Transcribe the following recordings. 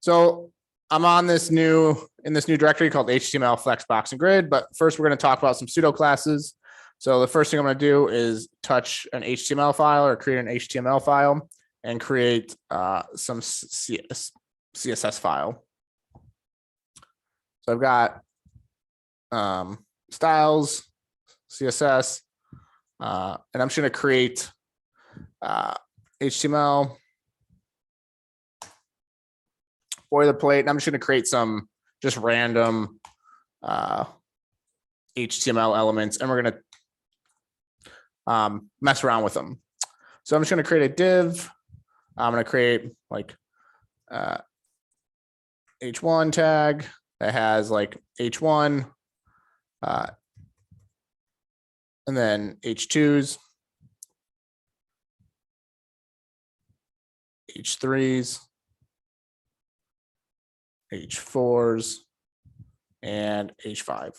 So I'm on this new directory called HTML, Flexbox, and Grid. But first, we're going to talk about some pseudo classes. So the first thing I'm going to do is touch an HTML file or create an HTML file and create some CSS file. So I've got styles, CSS, and I'm just going to create HTML boilerplate, and I'm just going to create some just random HTML elements, and we're going to mess around with them. So I'm just going to create a div. I'm going to create like H1 tag that has like H1 and then H2s, H3s, H4s, and H5.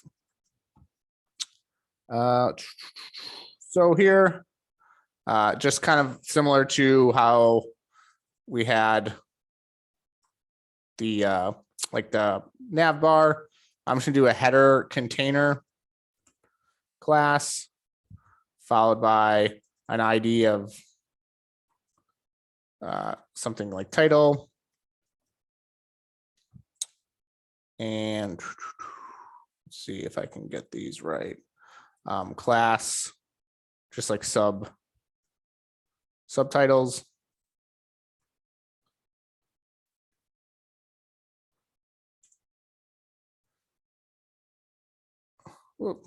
So here, just kind of similar to how we had the like the nav bar, I'm just gonna do a header container class followed by an ID of something like title. And let's see if I can get these right. Class, just like subtitles. Whoop.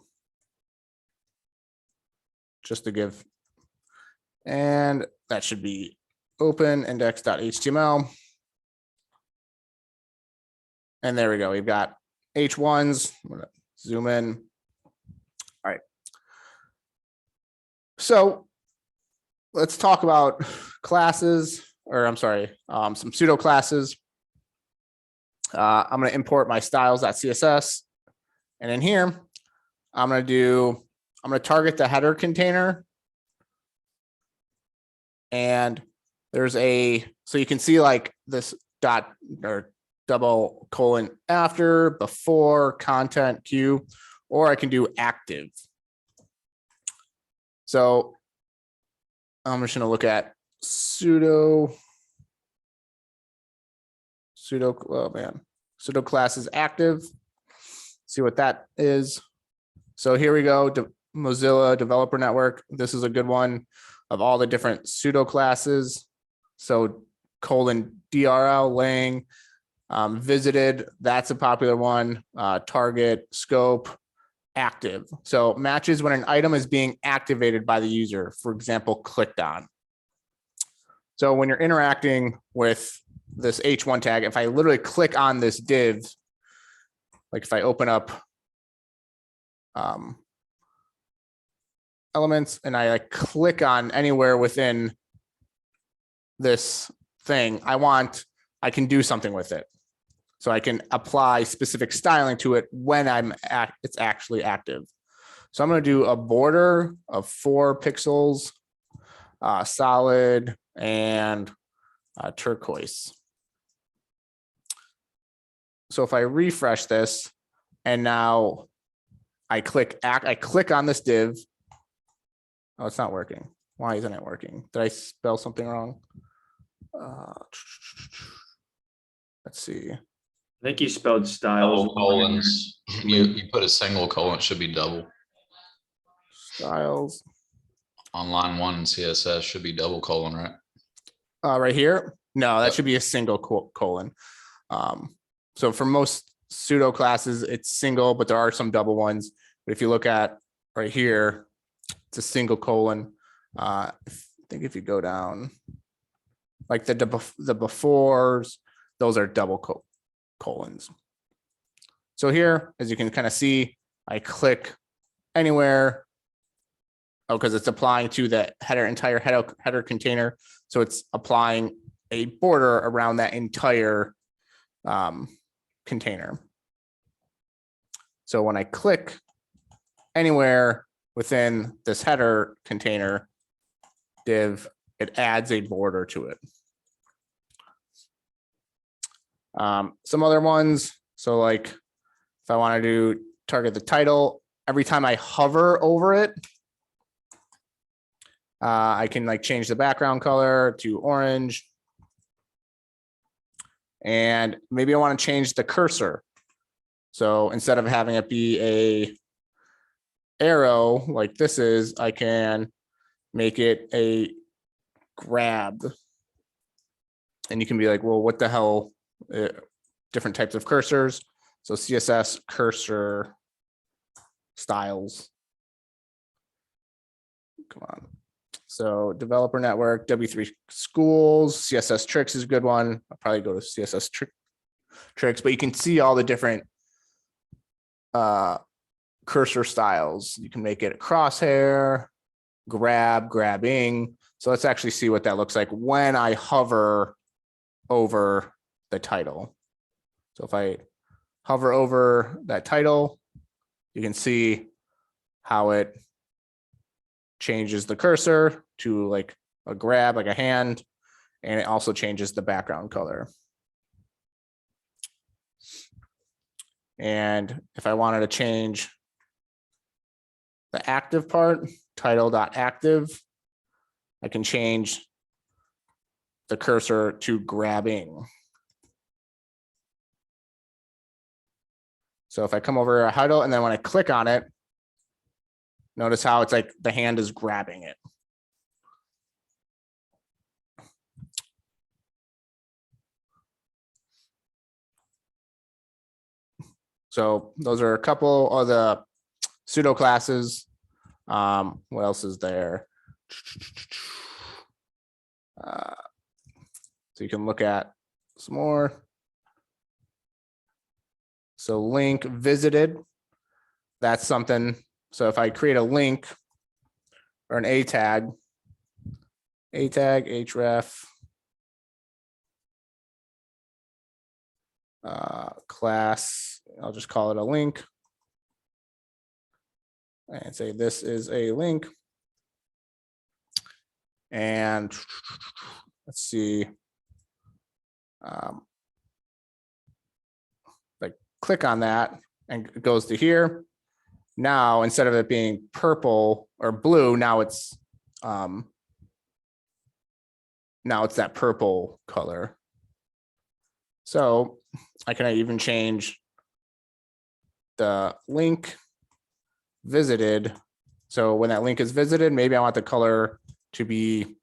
Just to give, and that should be open index.html. And there we go. We've got H1s. I'm gonna zoom in. All right. So let's talk about classes, or I'm sorry, some pseudo classes. I'm going to import my styles.css. And in here, I'm going to target the header container. And there's so you can see like this dot or double colon after, before, content, queue, or I can do active. So I'm just going to look at pseudo classes active, see what that is. So here we go, Mozilla Developer Network. This is a good one of all the different pseudo classes. So :DRL, lang, visited, that's a popular one. Target, scope, active. So matches when an item is being activated by the user, for example, clicked on. So when you're interacting with this H1 tag, if I literally click on this div, like if I open up elements and I like click on anywhere within this thing, I can do something with it. So I can apply specific styling to it when it's actually active. So I'm going to do a border of 4 pixels, solid, and turquoise. So if I refresh this, and now I click on this div. Oh, it's not working. Why isn't it working? Did I spell something wrong? Let's see. I think you spelled styles. Double colons. You put a single colon, it should be double. Styles. On line 1 in CSS should be double colon, right? Right here? No, that should be a single colon. So for most pseudo classes, it's single, but there are some double ones. But if you look at right here, it's a single colon. I think if you go down, like the befores, those are double colons. So here, as you can kind of see, I click anywhere. Oh, because it's applying to the entire header container. So it's applying a border around that entire container. So when I click anywhere within this header container div, it adds a border to it. Some other ones. So like if I want to do target the title, every time I hover over it, I can like change the background color to orange. And maybe I want to change the cursor. So instead of having it be a arrow like this is, I can make it a grab. And you can be like, well, what the hell? Different types of cursors. So CSS Cursor Styles. Come on. So developer network, W3 schools, CSS tricks is a good one. I'll probably go to CSS tricks, but you can see all the different cursor styles. You can make it a crosshair, grabbing. So let's actually see what that looks like when I hover over the title. So if I hover over that title, you can see how it changes the cursor to like a grab, like a hand, and it also changes the background color. And if I wanted to change the active part, title.active, I can change the cursor to grabbing. So if I come over a title and then when I click on it, notice how it's like the hand is grabbing it. So those are a couple of the pseudo classes. What else is there? So you can look at some more. So link visited, that's something. So if I create a link or an A tag, href, class, I'll just call it a link and say this is a link. And let's see, like click on that and it goes to here. Now, instead of it being purple or blue, now it's that purple color. So I can even change the link visited. So when that link is visited, maybe I want the color to be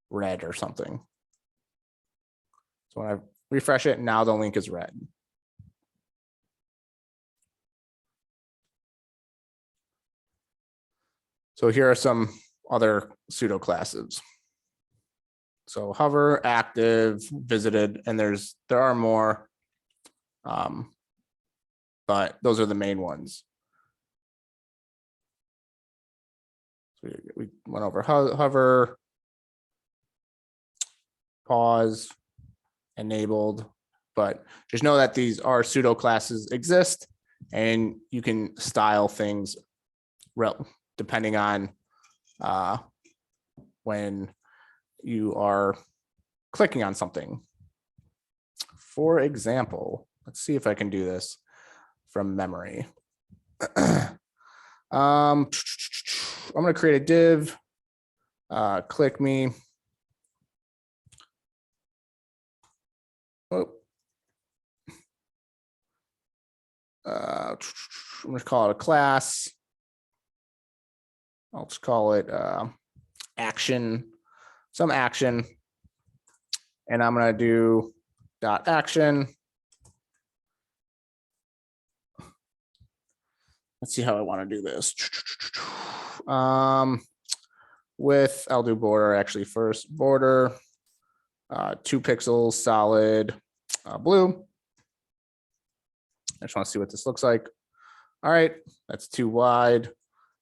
red or something. So when I refresh it, now the link is red. So here are some other pseudo classes. So hover, active, visited, and there are more, but those are the main ones. So we went over hover, pause, enabled, but just know that these are pseudo classes exist, and you can style things depending on when you are clicking on something. For example, let's see if I can do this from memory. I'm going to create a div, click me. Oh. I'm going to call it a class. I'll just call it action, some action. And I'm going to do dot action. Let's see how I want to do this. With, I'll do border actually first, border, 2 pixels, solid blue. I just want to see what this looks like. All right, that's too wide.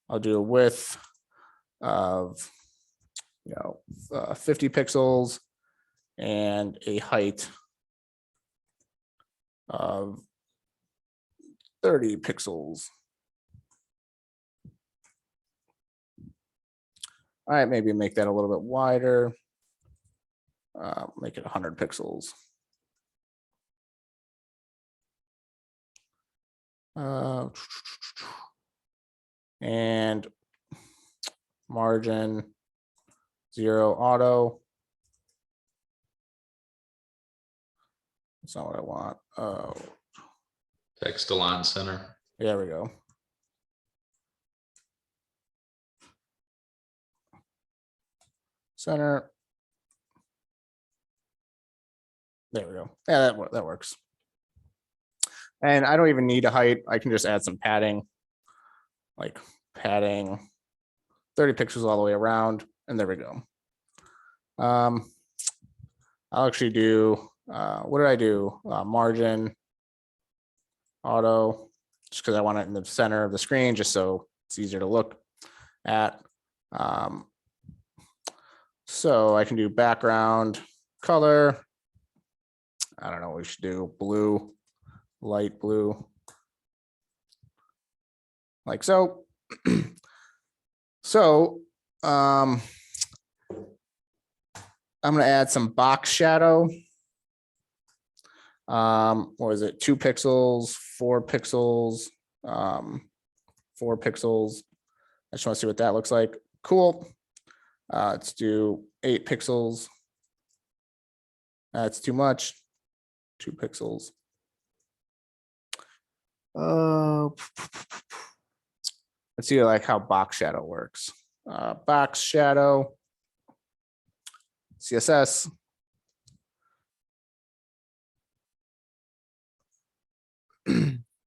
I'll do a width of 50 pixels and a height of 30 pixels. All right, maybe make that a little bit wider. Make it 100 pixels. And margin 0 auto. That's not what I want. Oh, Text align center. there we go. Center. There we go. Yeah, that works. And I don't even need a height. I can just add some padding, like padding 30 pixels all the way around. And there we go. I'll actually do, what did I do? Margin, auto, just because I want it in the center of the screen, just so it's easier to look at. So I can do background color. I don't know what we should do. Blue, light blue, like so. So I'm going to add some box shadow. What is it? 2 pixels, 4 pixels, 4 pixels. I just want to see what that looks like. Cool. Let's do 8 pixels. That's too much. 2 pixels. Let's see like how box shadow works. Box shadow, CSS.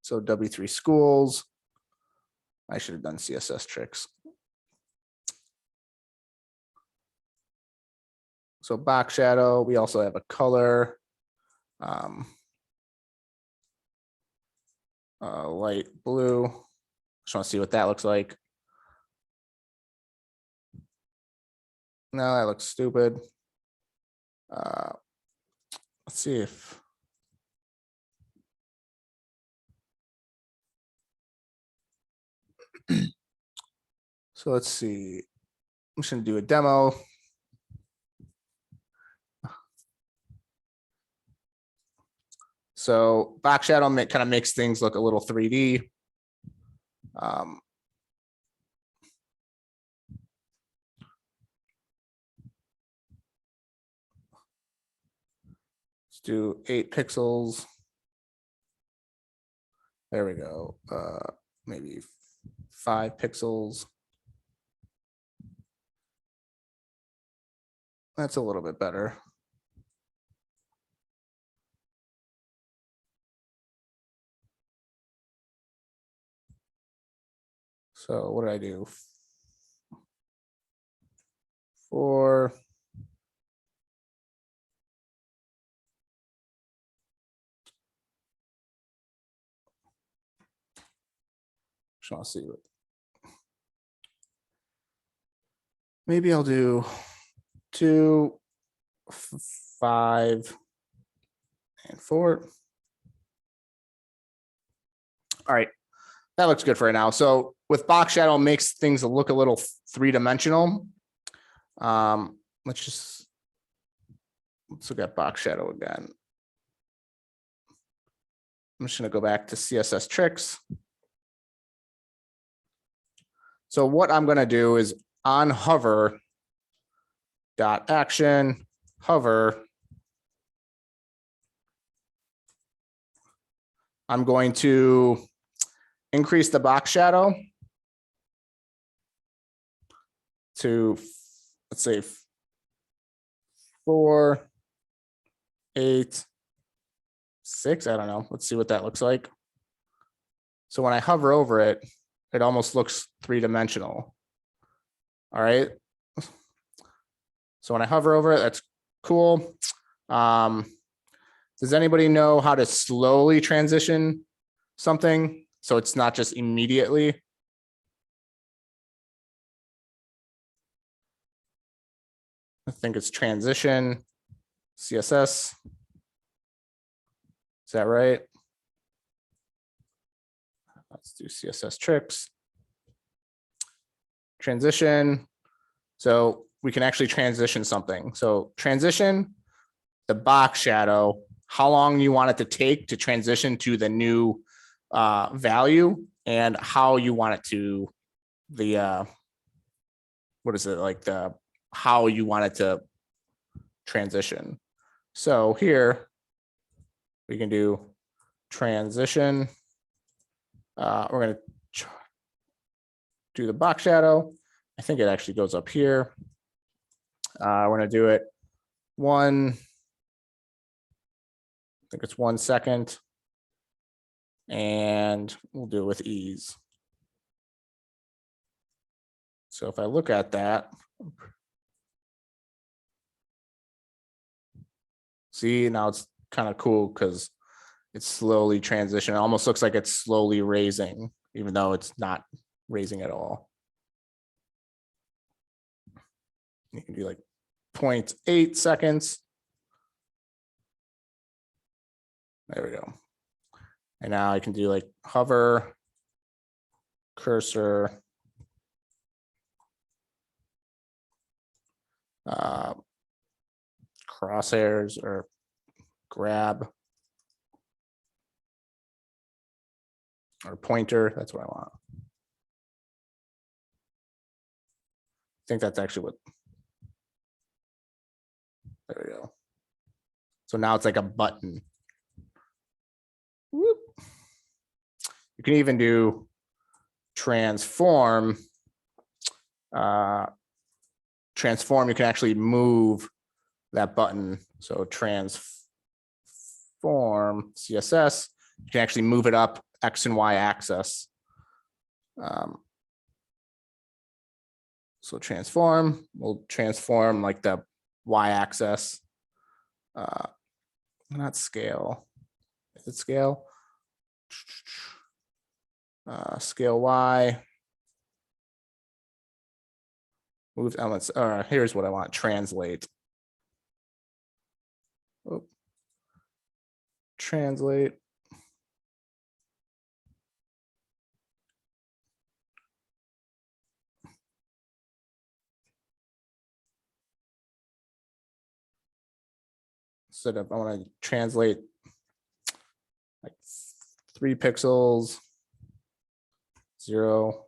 So W3 schools. I should have done CSS tricks. So box shadow, we also have a color. Light blue. Just want to see what that looks like. No, that looks stupid. Let's see if. So let's see. I'm just going to do a demo. So box shadow kind of makes things look a little 3D. Let's do 8 pixels. There we go. Maybe 5 pixels. That's a little bit better. So what did I do? 4. Just want to see what. Maybe I'll do 2, 5, and 4. All right, that looks good for right now. So with box shadow makes things look a little 3-dimensional. Let's look at box shadow again. I'm just going to go back to CSS tricks. So what I'm going to do is on hover dot action hover. I'm going to increase the box shadow to, let's say, 4, 8, 6. I don't know. Let's see what that looks like. So when I hover over it, it almost looks 3-dimensional. All right. So when I hover over it, that's cool. Does anybody know how to slowly transition something so it's not just immediately? I think it's transition, CSS. Is that right? Let's do CSS tricks. Transition. So we can actually transition something. So transition, the box shadow, how long you want it to take to transition to the new value and how you want it to what is it like how you want it to transition. So here we can do transition. We're going to do the box shadow. I think it actually goes up here. We're going to do it I think it's 1 second. And we'll do it with ease. So if I look at that, see, now it's kind of cool because it's slowly transitioning. It almost looks like it's slowly raising, even though it's not raising at all. You can do like 0.8 seconds. There we go. And now I can do like hover, cursor, crosshairs or grab or pointer. That's what I want. I think that's actually what. There we go. So now it's like a button. Whoop. You can even do transform. Transform, you can actually move that button. So transform CSS, you can actually move it up X and Y axis. So transform, we'll transform like the Y axis. Not scale. Is it scale? Scale Y. Move elements. Here's what I want. Translate. Oh. Translate. Instead of, I want to translate like 3 pixels, 0.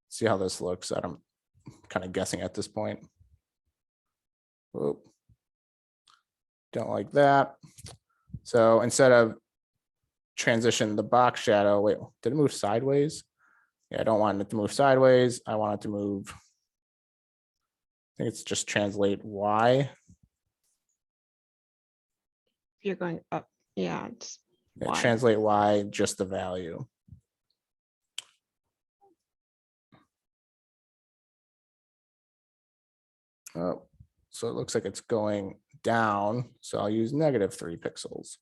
See how this looks. I'm kind of guessing at this point. Oh, don't like that. So instead of transition the box shadow, wait, did it move sideways? Yeah, I don't want it to move sideways. I want it to move. I think it's just translate Y. You're going up. Yeah, it's Yeah, Y. translate Y, just the value. Oh, so it looks like it's going down. So I'll use -3 pixels.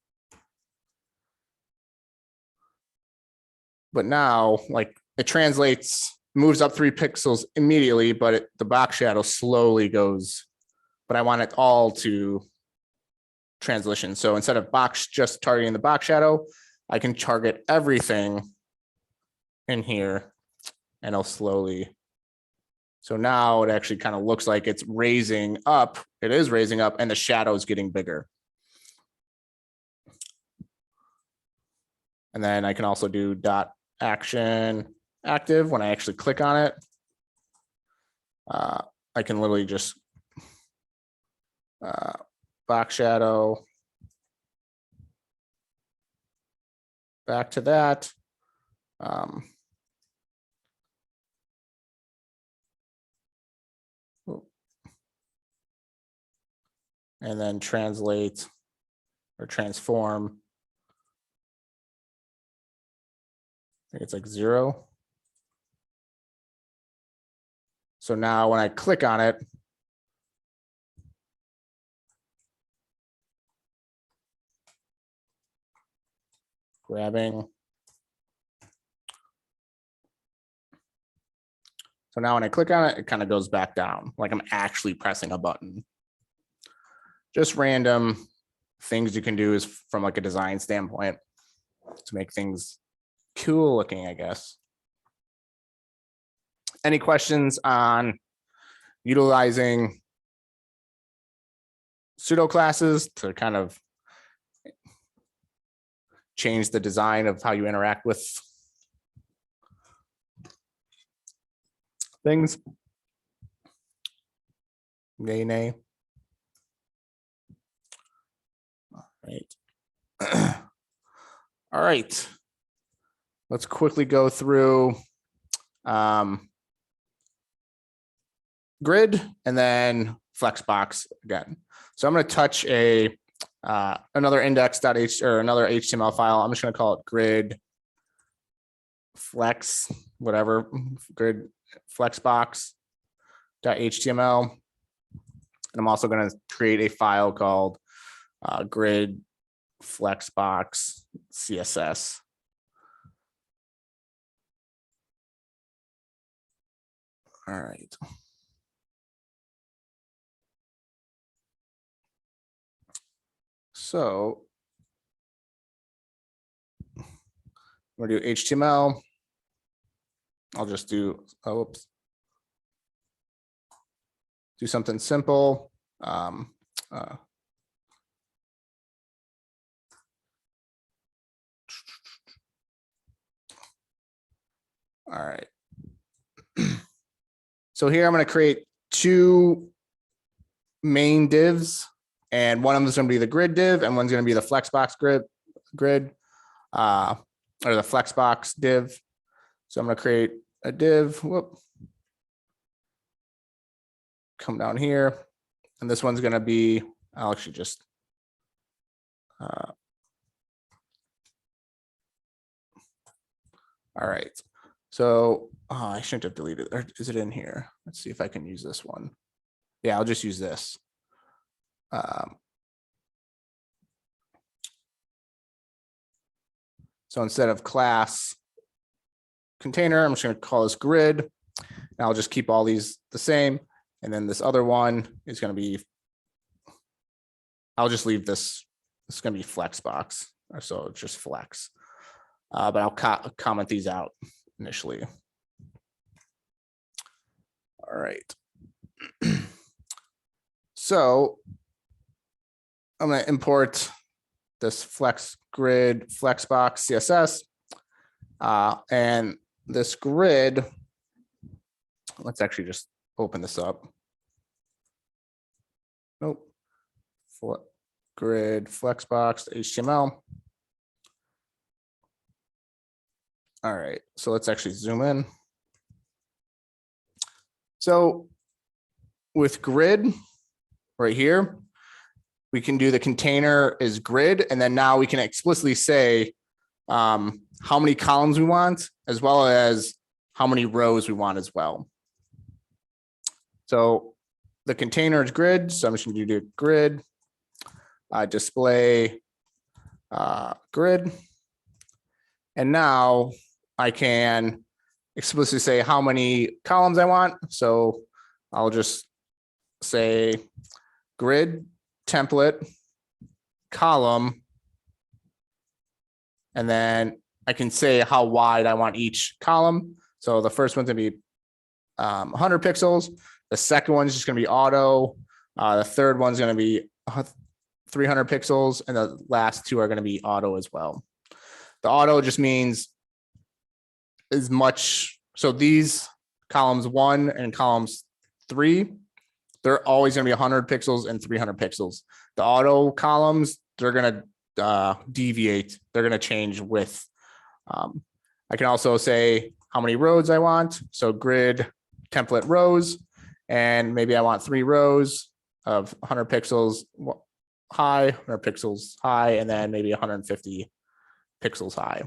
But now, like, it translates, moves up 3 pixels immediately, but the box shadow slowly goes. But I want it all to transition. So instead of just targeting the box shadow, I can target everything in here and it'll slowly. So now it actually kind of looks like it's raising up. It is raising up and the shadow is getting bigger. And then I can also do dot action active when I actually click on it. I can literally just box shadow back to that. And then translate or transform. I think it's like 0. So now when I click on it, grabbing. So now when I click on it, it kind of goes back down, like I'm actually pressing a button. Just random things you can do is from like a design standpoint to make things cool looking, I guess. Any questions on utilizing pseudo classes to kind of change the design of how you interact with things. Nay, nay. All right. All right. Let's quickly go through grid and then Flexbox again. So I'm going to touch another index.h or another HTML file. I'm just going to call it grid flex, whatever, grid flexbox.html. And I'm also going to create a file called grid flexbox CSS. All right. So we're going to do HTML. I'll just do, do something simple. All right. So here I'm going to create two main divs, and one of them is going to be the grid div, and one's going to be the Flexbox grid, or the Flexbox div. So I'm going to create a div. Whoop. Come down here, and this one's going to be. I'll actually just. All right. So I shouldn't have deleted it. Or is it in here? Let's see if I can use this one. Yeah, I'll just use this. So instead of class container, I'm just going to call this grid. And I'll just keep all these the same. And then this other one is going to be, I'll just leave this. It's going to be Flexbox. So it's just flex. But I'll comment these out initially. All right. So I'm going to import this flex grid flexbox CSS, and this grid. Let's actually just open this up. Nope. Grid flexbox HTML. All right, so let's actually zoom in. So with grid right here, we can do the container is grid, and then now we can explicitly say how many columns we want, as well as how many rows we want as well. So the container is grid, so I'm just going to do grid, display grid. And now I can explicitly say how many columns I want. So I'll just say grid template column. And then I can say how wide I want each column. So the first one's going to be 100 pixels. The second one's just going to be auto. The third one's going to be 300 pixels. And the last two are going to be auto as well. The auto just means as much. So these columns 1 and columns 3, they're always going to be 100 pixels and 300 pixels. The auto columns, they're going to deviate. They're going to change width. I can also say how many rows I want. So grid template rows, and maybe I want 3 rows of 100 pixels high, 100 pixels high, and then maybe 150 pixels high.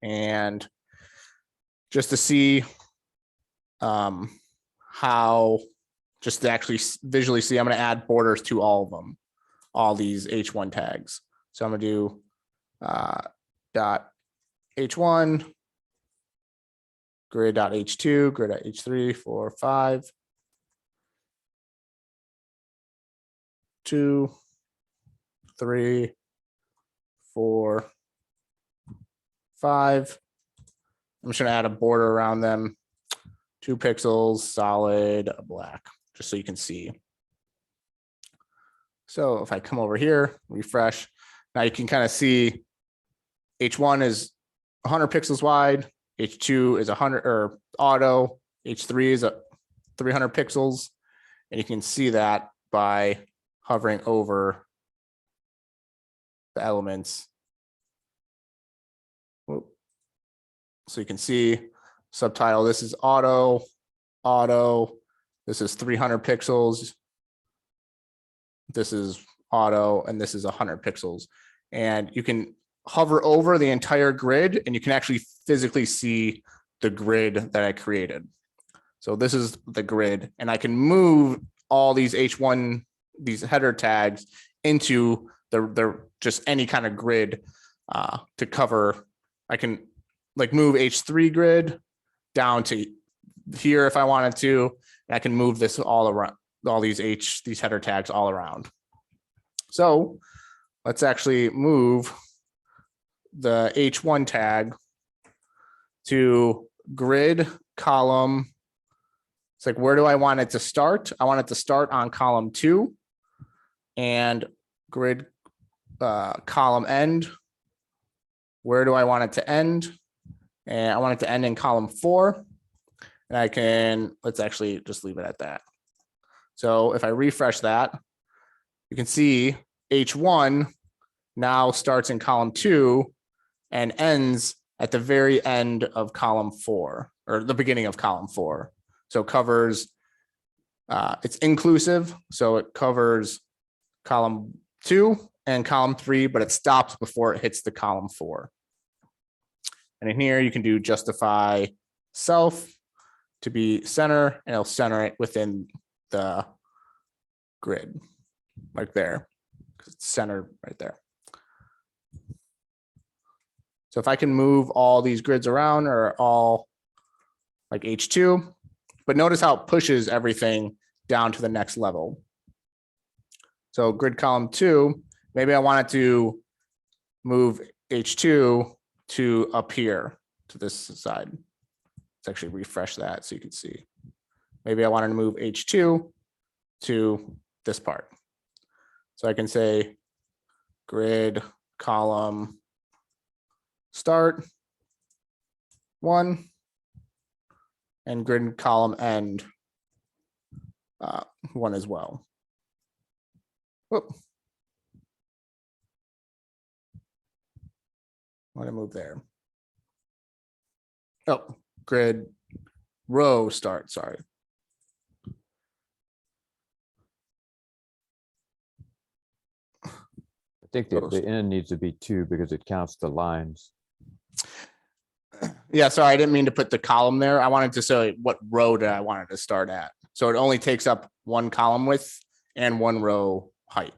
And just to see how, just to actually visually see, I'm going to add borders to all of them, all these H1 tags. So I'm going to do dot H1, grid.H2, grid.H3, 4, 5, 2, 3, 4, 5. I'm just going to add a border around them, 2 pixels, solid, black, just so you can see. So if I come over here, refresh, Now you can kind of see H1 is 100 pixels wide, H2 is 100 or auto, H3 is 300 pixels. And you can see that by hovering over the elements. Whoop. So you can see subtitle, this is auto, this is 300 pixels. This is auto, and this is 100 pixels. And you can hover over the entire grid and you can actually physically see the grid that I created. So this is the grid, and I can move all these H1, these header tags into the just any kind of grid to cover. I can like move H3 grid down to here if I wanted to, and I can move this all around, all these header tags all around. So let's actually move the H1 tag to grid column. It's like, where do I want it to start? I want it to start on column 2 and grid column end. Where do I want it to end? And I want it to end in column 4. And I can, let's actually just leave it at that. So if I refresh that, you can see H1 now starts in column 2 and ends at the very end of column 4, or the beginning of column 4. So it covers, it's inclusive. So it covers column 2 and column 3, but it stops before it hits the column 4. And in here, you can do justify self to be center, and it'll center it within the grid, like there. It's centered right there. So if I can move all these grids around, or all like H2, but notice how it pushes everything down to the next level. So grid column 2, maybe I wanted to move H2 to up here to this side. Let's actually refresh that so you can see. Maybe I wanted to move H2 to this part. So I can say grid column start 1 and grid column end 1 as well. Whoop. Want to move there. Oh, grid row start, sorry. I think the end needs to be 2 because it counts the lines. Yeah, sorry, I didn't mean to put the column there. I wanted to say what row that I wanted to start at. So it only takes up 1 column width and 1 row height.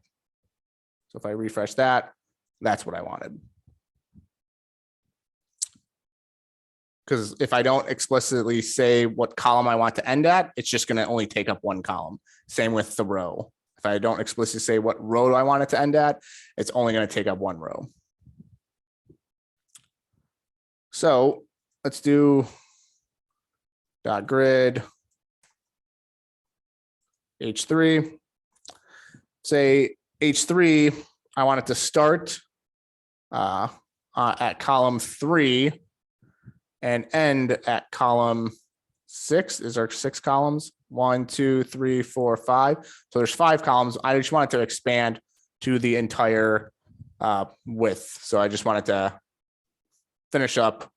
So if I refresh that, that's what I wanted. Because if I don't explicitly say what column I want to end at, it's just going to only take up 1 column. Same with the row. If I don't explicitly say what row I want it to end at, it's only going to take up 1 row. So let's do dot grid H3. Say H3, I want it to start at column 3 and end at column 6. Is there 6 columns? 1, 2, 3, 4, 5. So there's 5 columns. I just wanted to expand to the entire width. So I just wanted to finish up.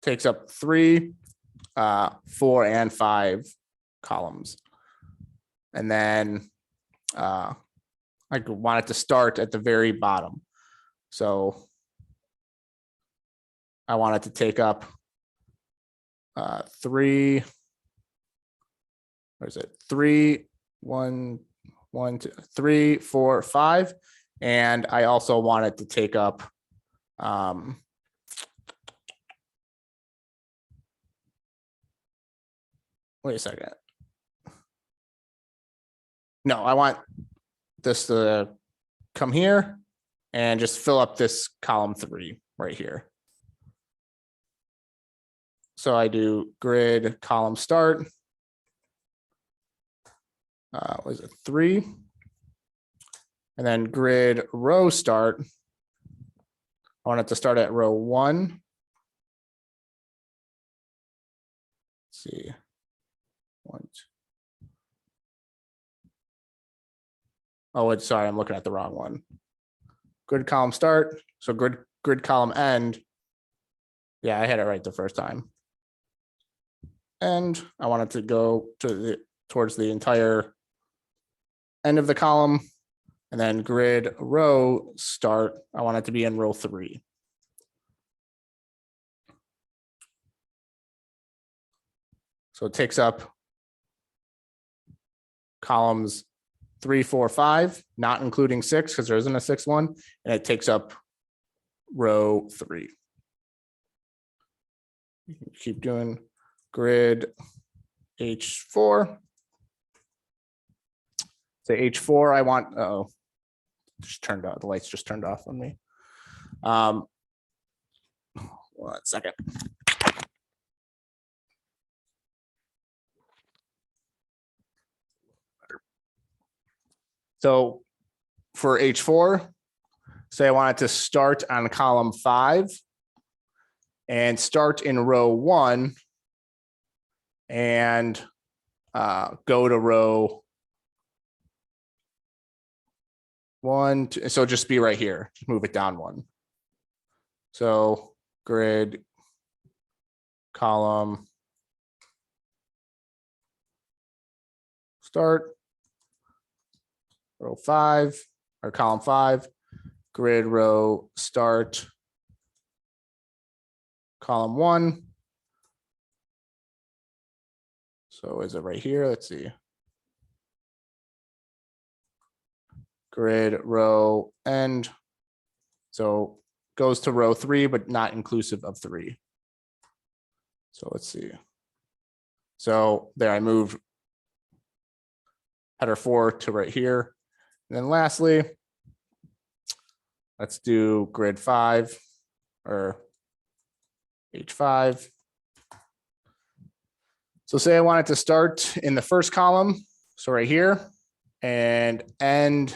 Takes up 3, 4, and 5 columns. And then I want it to start at the very bottom. So I want it to take up 3. Where is it? 3, 1, 1, 2, 3, 4, 5. And I also want it to take up wait a second. No, I want this to come here and just fill up this column 3 right here. So I do grid column start. Was it 3? And then grid row start. I want it to start at row 1. Let's see. 1, 2. Oh, wait, sorry, I'm looking at the wrong one. Grid column start. So grid column end. Yeah, I had it right the first time. And I want it to go towards the entire end of the column. And then grid row start, I want it to be in row 3. So it takes up columns 3, 4, 5, not including 6 because there isn't a 6th one, and it takes up row 3. You can keep doing grid H4. Say H4, I want, oh, just turned off, the lights just turned off on me. 1 second. So for H4, say I want it to start on column 5 and start in row 1 and go to row 1, 2, so just be right here, just move it down 1. So grid column start row 5 or column 5, grid row start column 1. So is it right here? Let's see. Grid row end. So goes to row 3, but not inclusive of 3. So let's see. So there I moved header 4 to right here. And then lastly, let's do grid 5 or H5. So say I want it to start in the first column, so right here, and end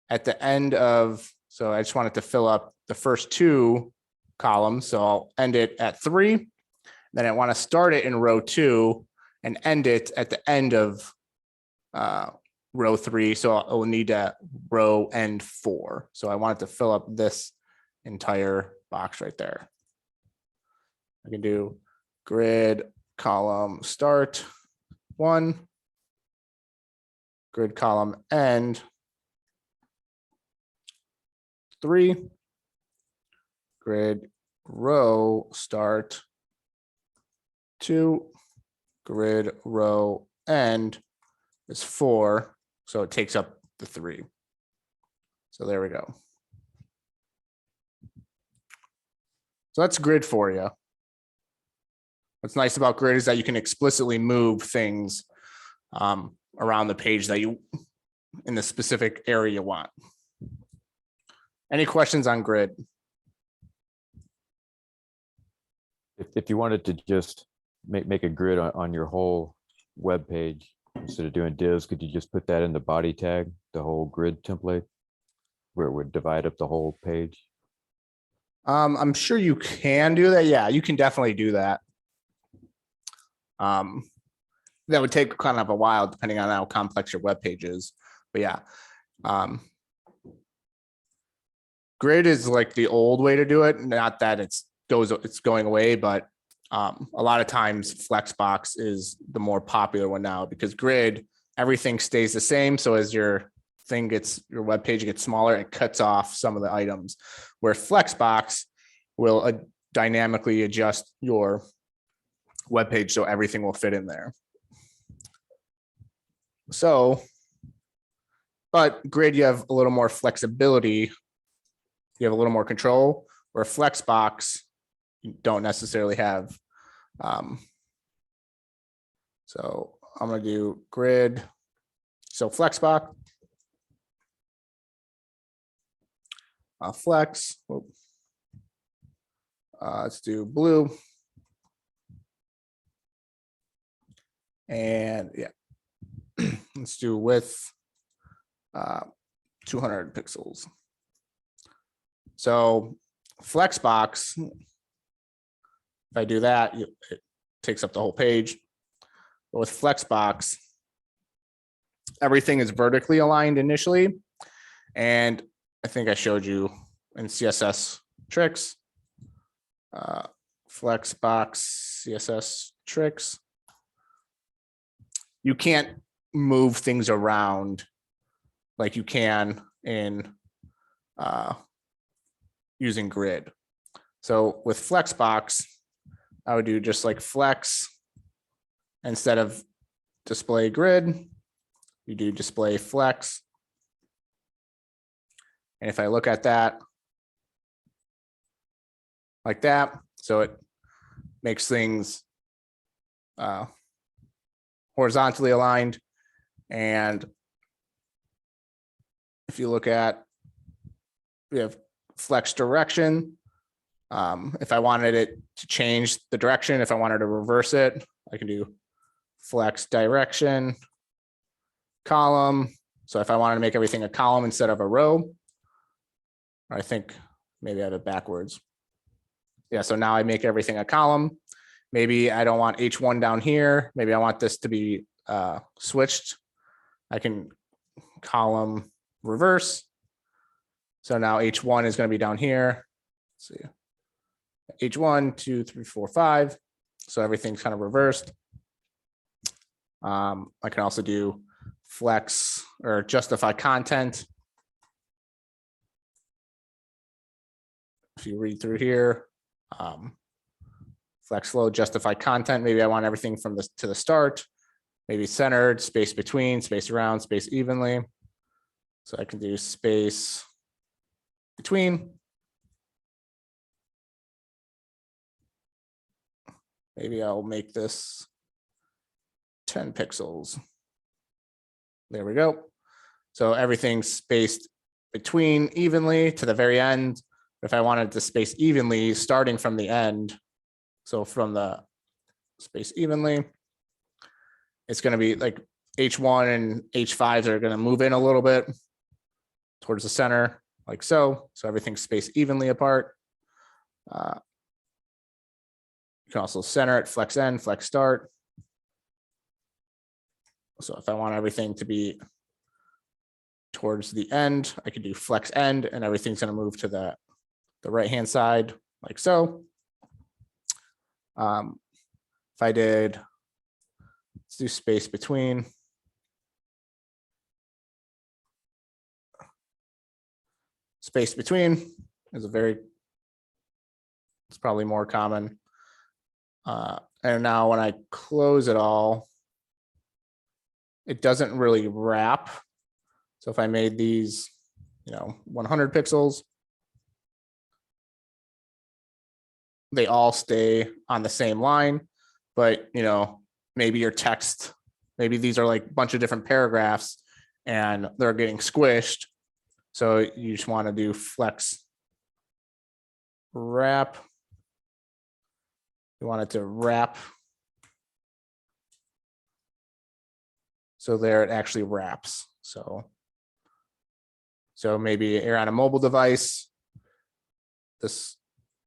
at the end of, so I just want it to fill up the first 2 columns. So I'll end it at 3. Then I want to start it in row 2 and end it at the end of row 3. So I'll need that row end 4. So I want it to fill up this entire box right there. I can do grid column start 1, grid column end 3, grid row start 2, grid row end is 4. So it takes up the 3. So there we go. So that's grid for you. What's nice about grid is that you can explicitly move things around the page that you in the specific area you want. Any questions on grid? If you wanted to just make a grid on your whole web page, instead of doing divs, could you just put that in the body tag, the whole grid template, where it would divide up the whole page? I'm sure you can do that. Yeah, you can definitely do that. That would take kind of a while depending on how complex your web page is. But yeah, grid is like the old way to do it. Not that it's going away, but a lot of times Flexbox is the more popular one now because grid, everything stays the same. So as your web page gets smaller, it cuts off some of the items, where Flexbox will dynamically adjust your web page so everything will fit in there. So, but grid, you have a little more flexibility. You have a little more control, where Flexbox, you don't necessarily have. So I'm going to do grid. So Flexbox. Flex. Let's do blue. And yeah, let's do width 200 pixels. So Flexbox, if I do that, it takes up the whole page. But with Flexbox, everything is vertically aligned initially. And I think I showed you in CSS tricks, Flexbox CSS tricks. You can't move things around like you can in using grid. So with Flexbox, I would do just like flex. Instead of display grid, you do display flex. And if I look at that like that, so it makes things horizontally aligned. And if you look at, we have flex direction. If I wanted it to change the direction, if I wanted to reverse it, I can do flex direction column. So if I wanted to make everything a column instead of a row, I think maybe I have it backwards. Yeah, so now I make everything a column. Maybe I don't want H1 down here. Maybe I want this to be switched. I can column reverse. So now H1 is going to be down here. Let's see. H1, 2, 3, 4, 5. So everything's kind of reversed. I can also do flex or justify content. If you read through here, flex flow, justify content. Maybe I want everything from this to the start, maybe centered, space between, space around, space evenly. So I can do space between. Maybe I'll make this 10 pixels. There we go. So everything's spaced between evenly to the very end. If I wanted to space evenly starting from the end, so from the space evenly, it's going to be like H1 and H5s are going to move in a little bit towards the center, like so. So everything's spaced evenly apart. You can also center it, flex end, flex start. So if I want everything to be towards the end, I could do flex end and everything's going to move to the right-hand side like so. If I did, let's do space between. Space between is it's probably more common. And now when I close it all, it doesn't really wrap. So if I made these, 100 pixels, they all stay on the same line, but maybe your text, maybe these are like a bunch of different paragraphs and they're getting squished. So you just want to do flex wrap. You want it to wrap. So there it actually wraps. So maybe you're on a mobile device.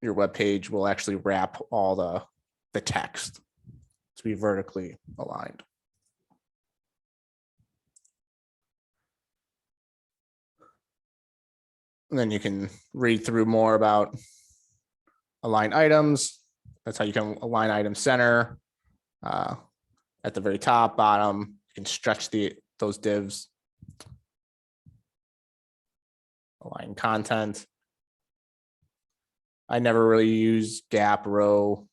Your web page will actually wrap all the text to be vertically aligned. And then you can read through more about align items. That's how you can align item center. At the very top, bottom, you can stretch those divs. Align content. I never really use gap, row,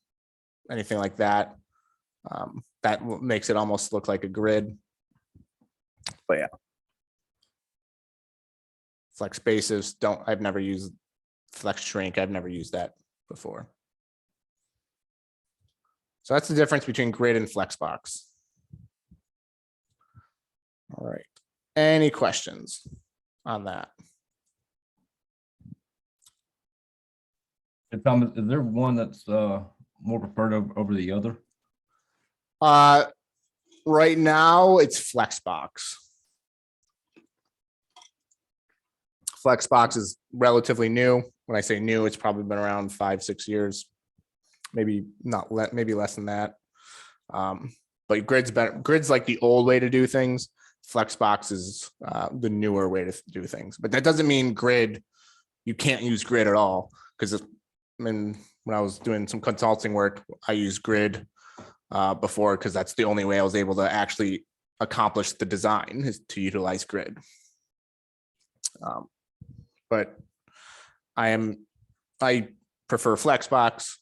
anything like that. That makes it almost look like a grid. But yeah. Flex spaces I've never used flex shrink. I've never used that before. So that's the difference between grid and Flexbox. All right. Any questions on that? And Tom, is there one that's more preferred over the other? Right now it's Flexbox. Flexbox is relatively new. When I say new, it's probably been around 5-6 years, maybe not, maybe less than that. But grid's better. Grid's like the old way to do things. Flexbox is the newer way to do things. But that doesn't mean grid, you can't use grid at all. Because when I was doing some consulting work, I used grid before because that's the only way I was able to actually accomplish the design is to utilize grid. But I prefer Flexbox,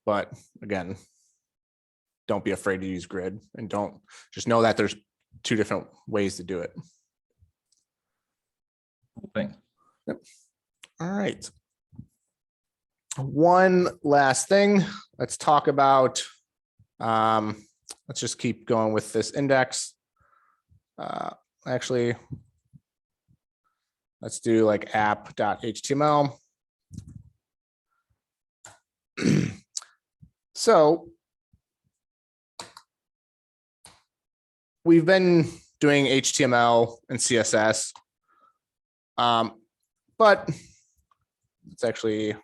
but again, don't be afraid to use grid and don't just know that there's 2 different ways to do it. Thanks. Yep. All right. One last thing. Let's talk about, let's just keep going with this index. Actually, let's do like app.html. So we've been doing HTML and CSS, but it's actually,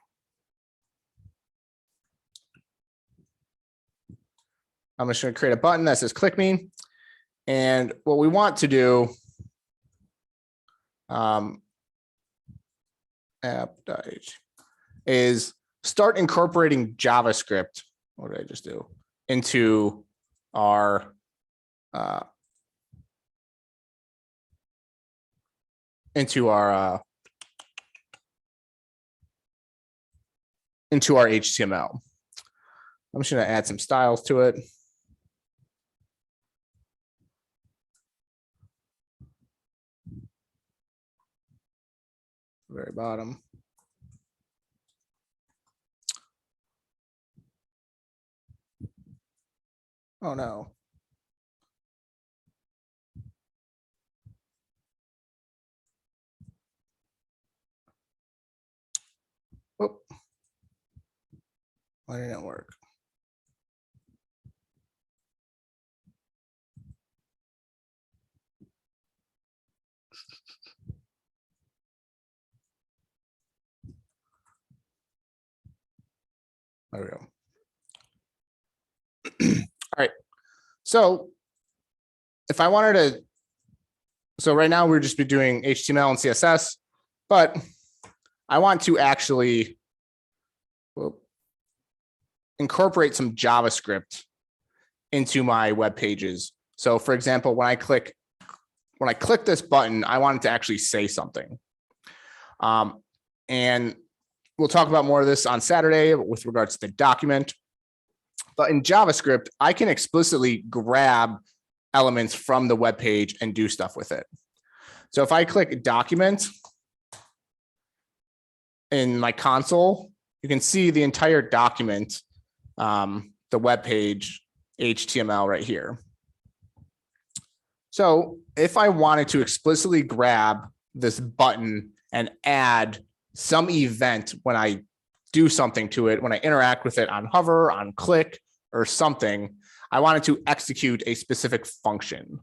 I'm just going to create a button that says click me. And what we want to do app.html is start incorporating JavaScript. What did I just do? Into our HTML. I'm just going to add some styles to it. Very bottom. Oh no. Oh. Why didn't it work? There we go. All right. So if I wanted to, so right now we're just be doing HTML and CSS, but I want to actually incorporate some JavaScript into my web pages. So for example, when I click this button, I want it to actually say something. And we'll talk about more of this on Saturday with regards to the document. But in JavaScript, I can explicitly grab elements from the web page and do stuff with it. So if I click document in my console, you can see the entire document, the web page HTML right here. So if I wanted to explicitly grab this button and add some event when I do something to it, when I interact with it on hover, on click, or something, I wanted to execute a specific function.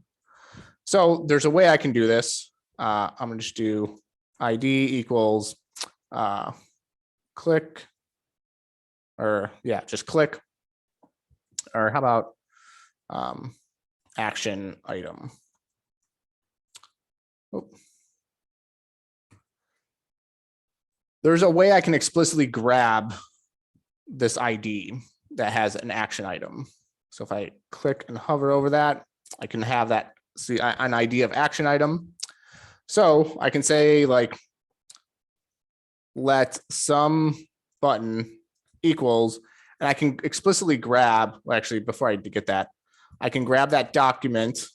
So there's a way I can do this. I'm gonna just do ID equals click, or yeah, just click, or how about action item. Oh. There's a way I can explicitly grab this ID that has an action item. So if I click and hover over that, I can have that, see an ID of action item. So I can say like, let some button equals, and I can explicitly grab, well, actually, before I get that, I can grab that document.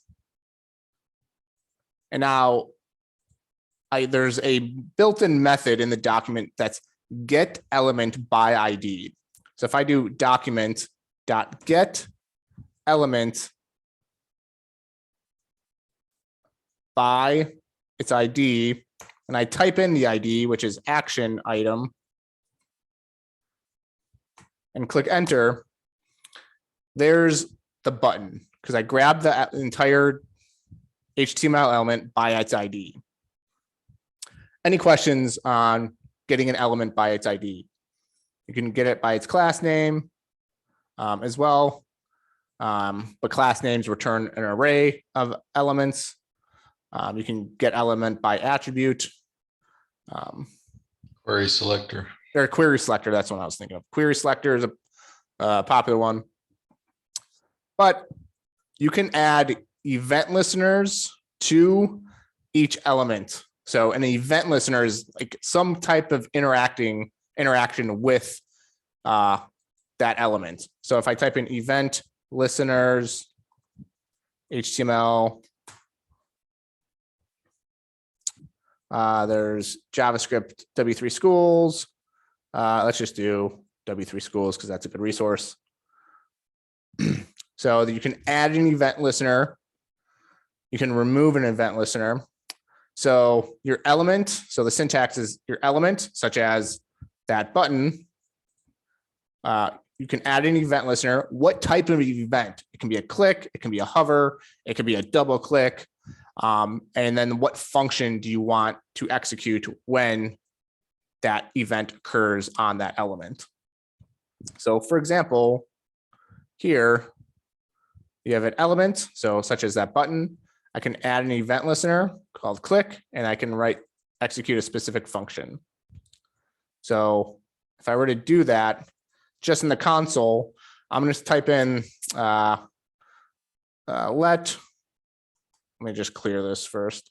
And now there's a built-in method in the document that's get element by ID. So if I do document.get element by its ID, and I type in the ID, which is action item, and click enter, there's the button, because I grabbed the entire HTML element by its ID. any questions on getting an element by its ID? You can get it by its class name as well. But class names return an array of elements. You can get element by attribute. Query selector. Or query selector, that's what I was thinking of. Query selector is a popular one. But you can add event listeners to each element. So an event listener is like some type of interaction with that element. So if I type in event listeners, HTML, there's JavaScript W3 schools. Let's just do W3 schools because that's a good resource. So that you can add an event listener. You can remove an event listener. So your element, so the syntax is your element, such as that button. You can add an event listener. What type of event? It can be a click, it can be a hover, it can be a double click. And then what function do you want to execute when that event occurs on that element? So for example, here you have an element, so such as that button. I can add an event listener called click, and I can execute a specific function. So if I were to do that, just in the console, I'm going to type in let me just clear this first.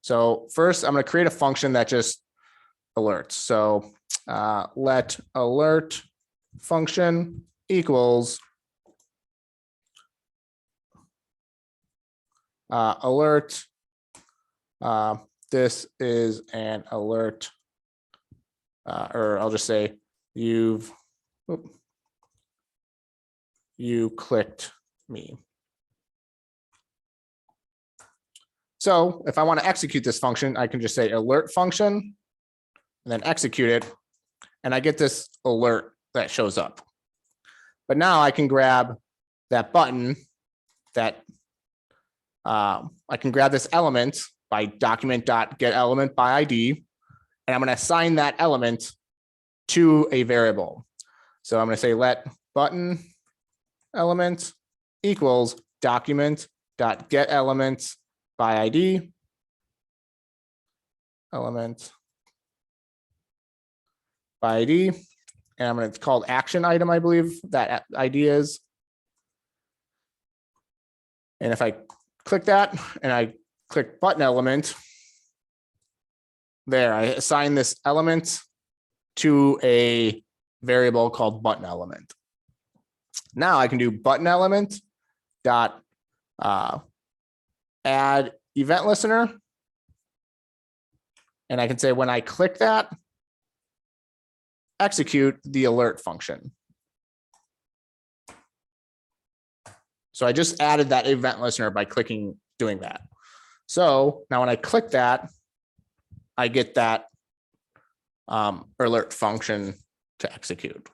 So first, I'm going to create a function that just alerts. So let alert function equals alert. This is an alert, or I'll just say you clicked me. So if I want to execute this function, I can just say alert function and then execute it. And I get this alert that shows up. But now I can grab that button that I can grab this element by document.getElement by ID, and I'm going to assign that element to a variable. So I'm going to say let button element equals document.getElement by ID element by ID, and I'm going to call it action item, I believe that ID is. And if I click that and I click button element, there I assign this element to a variable called button element. Now I can do button element dot add event listener, and I can say when I click that, execute the alert function. So I just added that event listener by doing that. So now when I click that, I get that alert function to execute.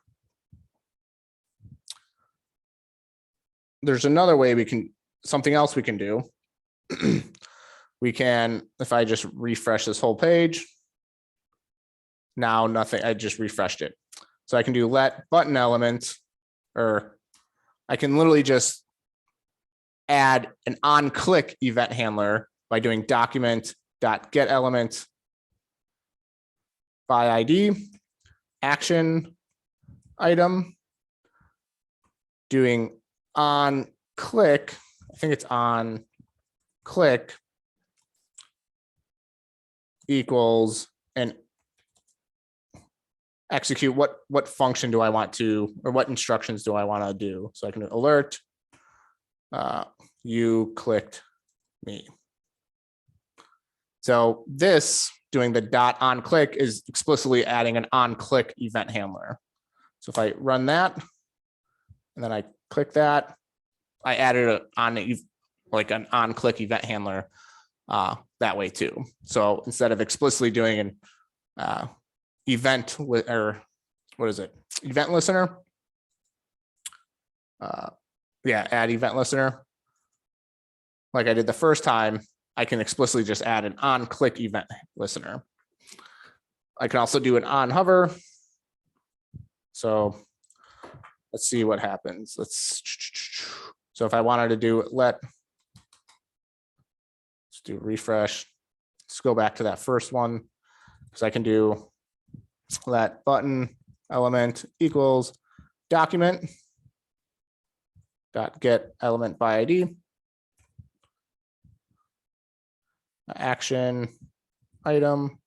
There's another way something else we can do. We can, if I just refresh this whole page, now nothing, I just refreshed it. So I can do let button element, or I can literally just add an on-click event handler by doing document.getElement by ID, action item, doing on click, I think it's on click equals, and execute what function do I want to, or what instructions do I want to do. So I can alert, you clicked me. So this doing the dot on click is explicitly adding an on click event handler. So if I run that and then I click that, I added an on click event handler that way too. So instead of explicitly doing an event with, or what is it? Event listener. Yeah, add event listener. Like I did the first time, I can explicitly just add an on click event listener. I can also do an on hover. So let's see what happens. So if I wanted to do let's do refresh. Let's go back to that first one. So I can do let button element equals document dot get element by ID. Action item.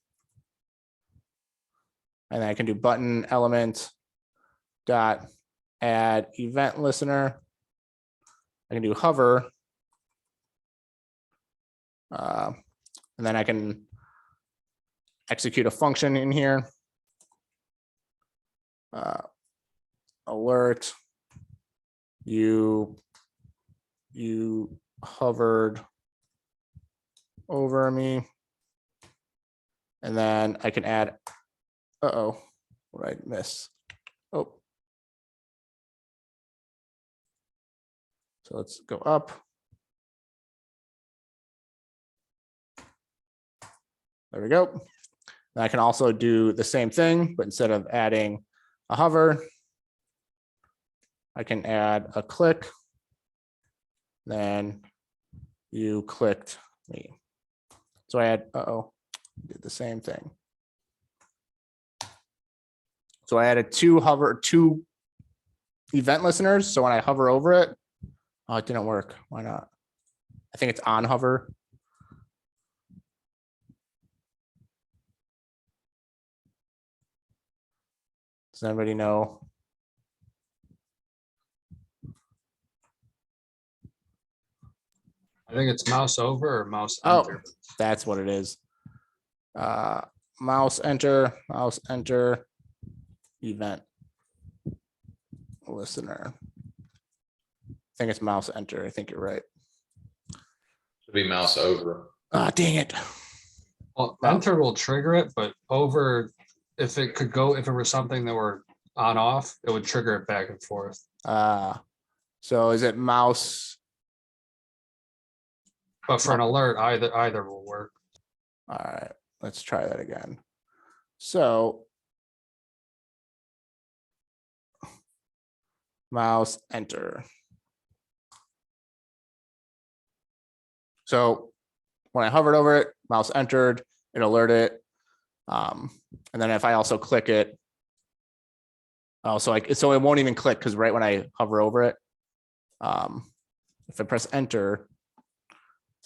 And then I can do button element dot add event listener. I can do hover. And then I can execute a function in here. Alert. You hovered over me. And then I can add, what did I miss? Oh. So let's go up. There we go. And I can also do the same thing, but instead of adding a hover, I can add a click. Then you clicked me. So I had, did the same thing. So I added two event listeners. So when I hover over it, oh, it didn't work. Why not? I think it's on hover. Does anybody know? I think it's mouse over or mouse Oh, enter. that's what it is. Mouse enter, event listener. I think it's mouse enter. I think you're right. Should be mouse over. Ah, dang it. Well, enter will trigger it, but over, if it were something that were on off, it would trigger it back and forth. So is it mouse? But for an alert, either will work. All right, let's try that again. So mouse enter. So when I hovered over it, mouse entered, it alerted it. And then if I also click it, so it won't even click because right when I hover over it, if I press enter,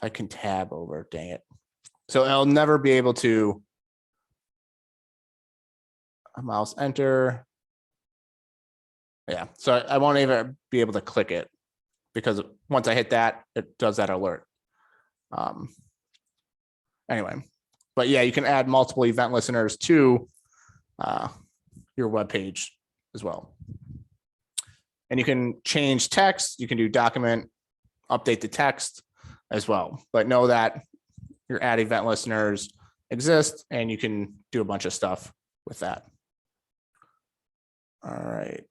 I can tab over, dang it. So I'll never be able to mouse enter. Yeah, so I won't even be able to click it because once I hit that, it does that alert. Anyway, but yeah, you can add multiple event listeners to your web page as well. And you can change text. You can do document, update the text as well. But know that your add event listeners exist and you can do a bunch of stuff with that. All right.